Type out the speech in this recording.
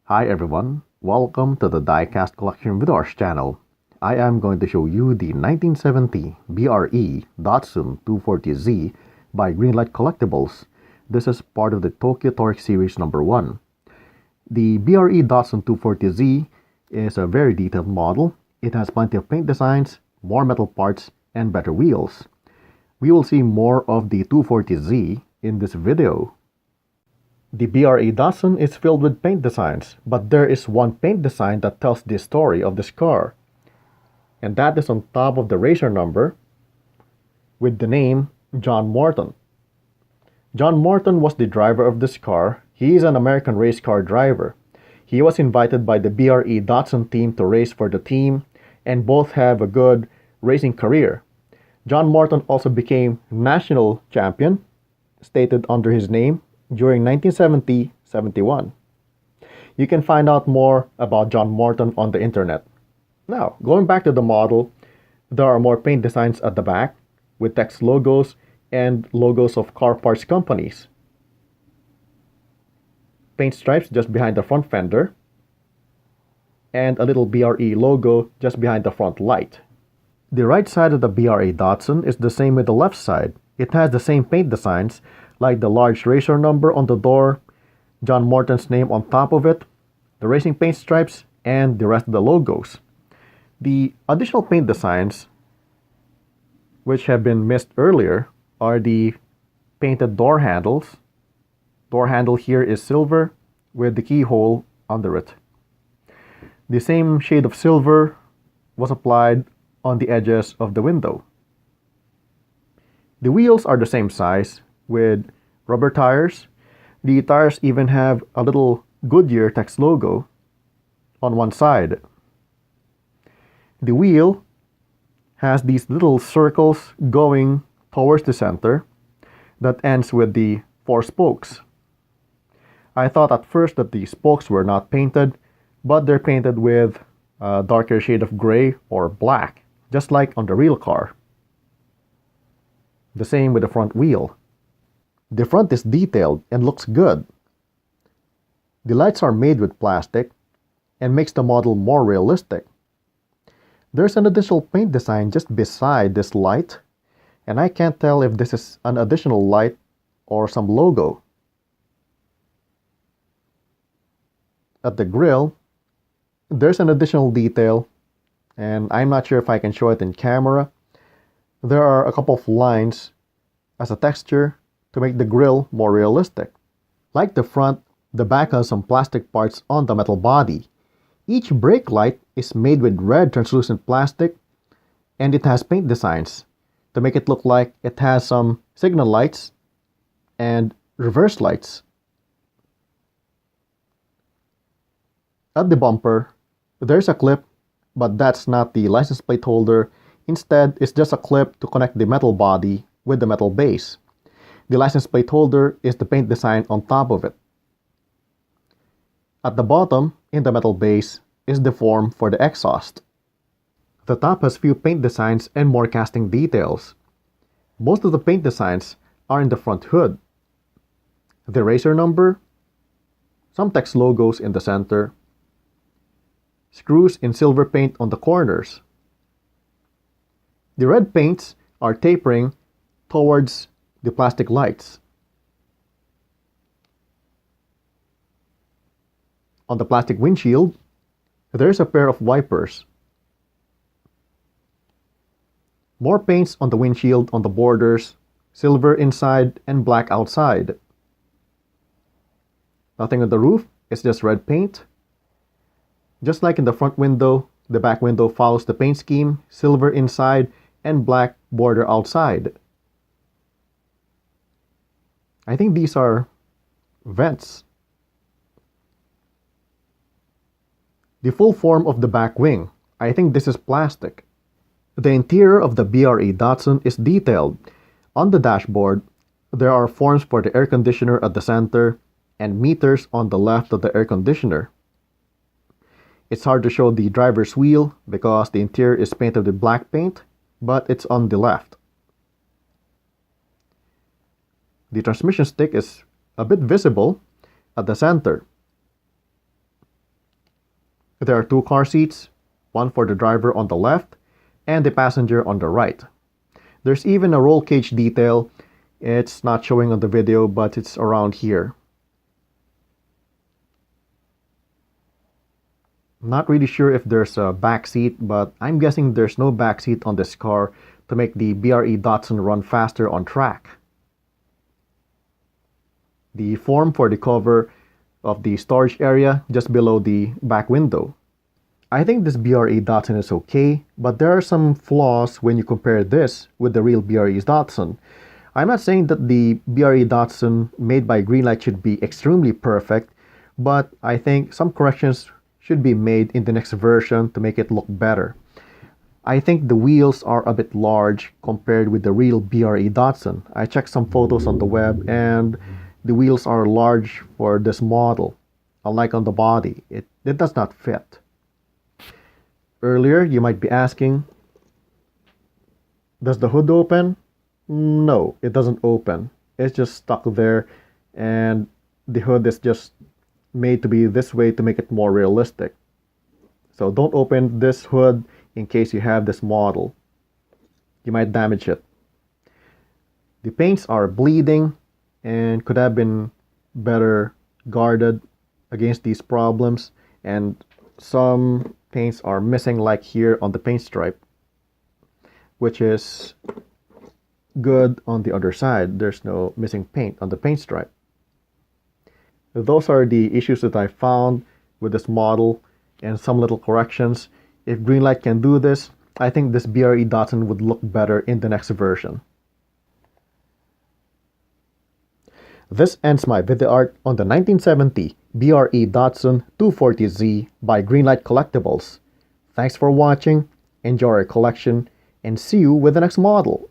Hi everyone, welcome to the Diecast Collection Videoarts channel. I am going to show you the 1970 BRE Datsun 240Z by GreenLight Collectibles. This is part of the Tokyo Toric Series number 1. The BRE Datsun 240Z is a very detailed model. It has plenty of paint designs, more metal parts, and better wheels. We will see more of the 240Z in this video. The BRE Datsun is filled with paint designs, but there is one paint design that tells the story of this car. And that is on top of the racer number with the name John Morton. John Morton was the driver of this car. He is an American race car driver. He was invited by the BRE Datsun team to race for the team, and both have a good racing career. John Morton also became national champion, stated under his name, during 1970-71. You can find out more about John Morton on the internet. Now, going back to the model, there are more paint designs at the back with text logos and logos of car parts companies. Paint stripes just behind the front fender and a little BRE logo just behind the front light. The right side of the BRE Datsun is the same with the left side. It has the same paint designs like the large racer number on the door, John Morton's name on top of it, the racing paint stripes, and the rest of the logos. The additional paint designs, which have been missed earlier, are the painted door handles. Door handle here is silver with the keyhole under it. The same shade of silver was applied on the edges of the window. The wheels are the same size with rubber tires. The tires even have a little Goodyear text logo on one side. The wheel has these little circles going towards the center that ends with the 4 spokes. I thought at first that the spokes were not painted, but they're painted with a darker shade of gray or black, just like on the real car. The same with the front wheel. The front is detailed and looks good. The lights are made with plastic and makes the model more realistic. There's an additional paint design just beside this light, and I can't tell if this is an additional light or some logo. At the grille, there's an additional detail, and I'm not sure if I can show it in camera. There are a couple of lines as a texture to make the grille more realistic. Like the front, the back has some plastic parts on the metal body. Each brake light is made with red translucent plastic, and it has paint designs to make it look like it has some signal lights and reverse lights. At the bumper, there's a clip, but that's not the license plate holder. Instead, it's just a clip to connect the metal body with the metal base. The license plate holder is the paint design on top of it. At the bottom, in the metal base, is the form for the exhaust. The top has few paint designs and more casting details. Most of the paint designs are in the front hood. The racer number, some text logos in the center, screws in silver paint on the corners. The red paints are tapering towards the plastic lights. On the plastic windshield, there's a pair of wipers. More paints on the windshield on the borders, silver inside and black outside. Nothing on the roof, it's just red paint. Just like in the front window, the back window follows the paint scheme, silver inside and black border outside. I think these are vents. The full form of the back wing, I think this is plastic. The interior of the BRE Datsun is detailed. On the dashboard, there are forms for the air conditioner at the center and meters on the left of the air conditioner. It's hard to show the driver's wheel because the interior is painted with black paint, but it's on the left. The transmission stick is a bit visible at the center. There are two car seats, one for the driver on the left and the passenger on the right. There's even a roll cage detail. It's not showing on the video, but it's around here. I'm not really sure if there's a back seat, but I'm guessing there's no back seat on this car to make the BRE Datsun run faster on track. The form for the cover of the storage area just below the back window. I think this BRE Datsun is okay, but there are some flaws when you compare this with the real BRE Datsun. I'm not saying that the BRE Datsun made by GreenLight should be extremely perfect, but I think some corrections should be made in the next version to make it look better. I think the wheels are a bit large compared with the real BRE Datsun. I checked some photos on the web and the wheels are large for this model. Unlike on the body, it does not fit. Earlier, you might be asking, does the hood open? No, it doesn't open. It's just stuck there, and the hood is just made to be this way to make it more realistic. So don't open this hood in case you have this model. You might damage it. The paints are bleeding and could have been better guarded against these problems, and some paints are missing, like here on the paint stripe, which is good on the other side. There's no missing paint on the paint stripe. Those are the issues that I found with this model and some little corrections. If GreenLight can do this, I think this BRE Datsun would look better in the next version. This ends my video art on the 1970 BRE Datsun 240Z by GreenLight Collectibles. Thanks for watching, enjoy your collection, and see you with the next model.